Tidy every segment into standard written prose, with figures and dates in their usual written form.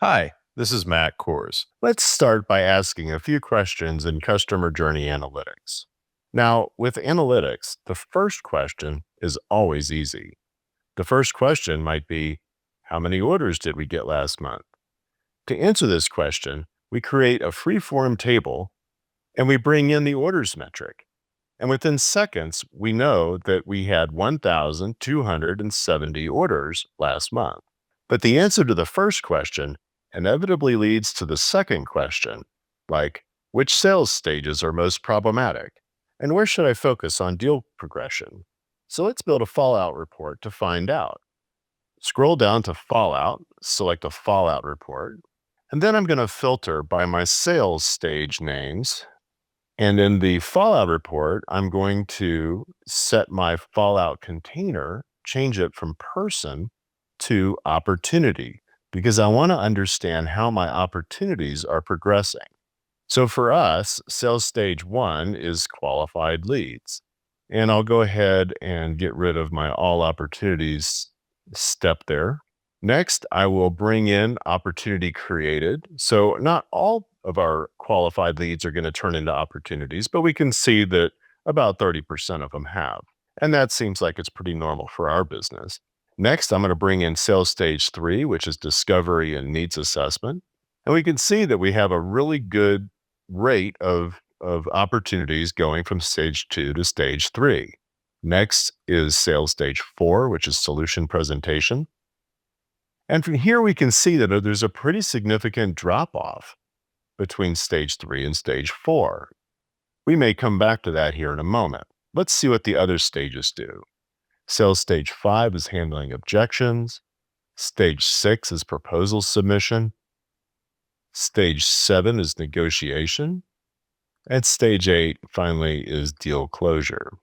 Hi, this is Matt Kors. Let's start by asking a few questions in customer journey analytics. Now, with analytics, the first question is always easy. The first question might be, how many orders did we get last month? To answer this question, we create a free-form table and we bring in the orders metric. And within seconds, we know that we had 1,270 orders last month. But the answer to the first question inevitably leads to the second question, like which sales stages are most problematic? And where should I focus on deal progression? So let's build a Fallout report to find out. Scroll down to Fallout, select a Fallout report, and then I'm going to filter by my sales stage names. And in the Fallout report, I'm going to set my Fallout container, change it from person to opportunity, because I want to understand how my opportunities are progressing. So for us, sales stage one is qualified leads. And I'll go ahead and get rid of my all opportunities step there. Next, I will bring in opportunity created. So not all of our qualified leads are going to turn into opportunities, but we can see that about 30% of them have. And that seems like it's pretty normal for our business. Next, I'm going to bring in sales stage three, which is discovery and needs assessment. And we can see that we have a really good rate of opportunities going from stage two to stage three. Next is sales stage four, which is solution presentation. And from here, we can see that there's a pretty significant drop off between stage three and stage four. We may come back to that here in a moment. Let's see what the other stages do. Sales stage five is handling objections. Stage six is proposal submission. Stage seven is negotiation. And stage eight, finally, is deal closure.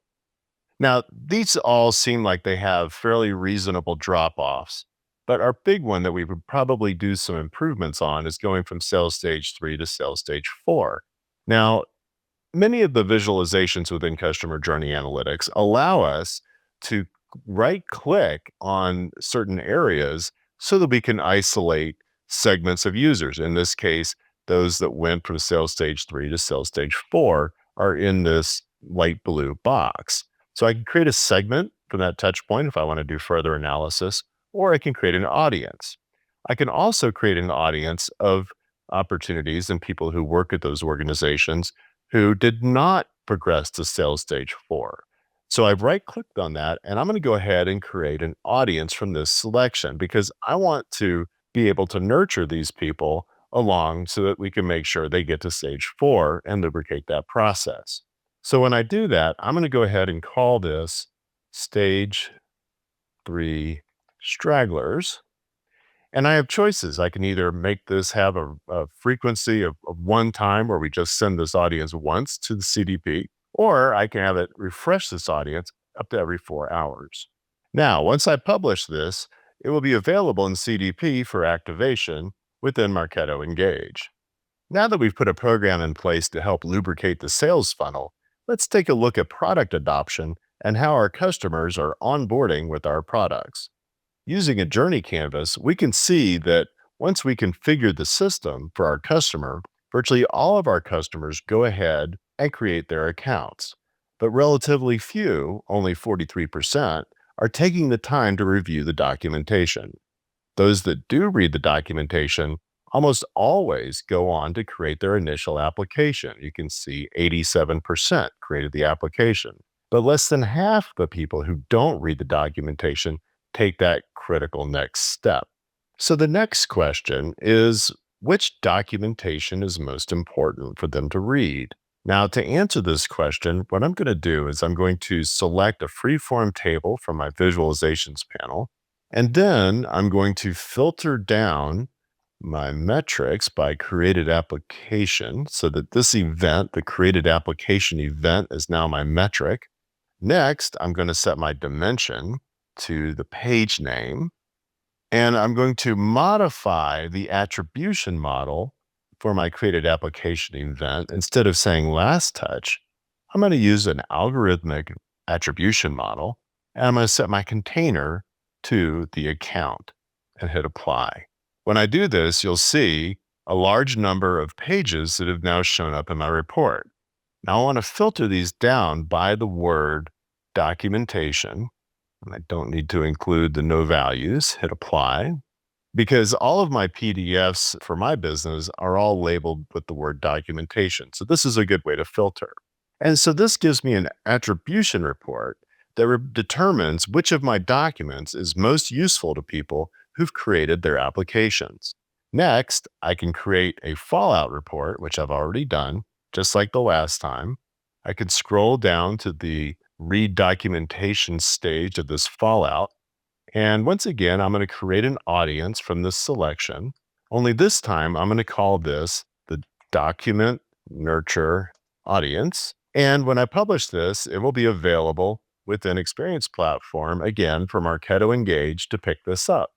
Now, these all seem like they have fairly reasonable drop offs, but our big one that we would probably do some improvements on is going from sales stage three to sales stage four. Now, many of the visualizations within customer journey analytics allow us to right click on certain areas so that we can isolate segments of users. In this case, those that went from sales stage three to sales stage four are in this light blue box. So I can create a segment from that touch point if I want to do further analysis, or I can create an audience. I can also create an audience of opportunities and people who work at those organizations who did not progress to sales stage four. So I've right clicked on that and I'm going to go ahead and create an audience from this selection because I want to be able to nurture these people along so that we can make sure they get to stage four and lubricate that process. So when I do that, I'm going to go ahead and call this stage three stragglers. And I have choices. I can either make this have a frequency of one time where we just send this audience once to the CDP, or I can have it refresh this audience up to every 4 hours. Now, once I publish this, it will be available in CDP for activation within Marketo Engage. Now that we've put a program in place to help lubricate the sales funnel, let's take a look at product adoption and how our customers are onboarding with our products. Using a journey canvas, we can see that once we configure the system for our customer, virtually all of our customers go ahead and create their accounts. But relatively few, only 43%, are taking the time to review the documentation. Those that do read the documentation almost always go on to create their initial application. You can see 87% created the application, but less than half the people who don't read the documentation take that critical next step. So the next question is, which documentation is most important for them to read? Now, to answer this question, what I'm going to do is I'm going to select a free-form table from my visualizations panel, and then I'm going to filter down my metrics by created application so that this event, the created application event, is now my metric. Next, I'm going to set my dimension to the page name, and I'm going to modify the attribution model for my created application event. Instead of saying last touch, I'm going to use an algorithmic attribution model, and I'm going to set my container to the account and hit apply. When I do this, you'll see a large number of pages that have now shown up in my report. Now I want to filter these down by the word documentation. And I don't need to include the no values. Hit apply because all of my PDFs for my business are all labeled with the word documentation. So this is a good way to filter. And so this gives me an attribution report that determines which of my documents is most useful to people who've created their applications. Next, I can create a fallout report, which I've already done, just like the last time. I could scroll down to the read documentation stage of this fallout. And once again, I'm going to create an audience from this selection. Only this time, I'm going to call this the document nurture audience. And when I publish this, it will be available within Experience Platform, again, for Marketo Engage to pick this up.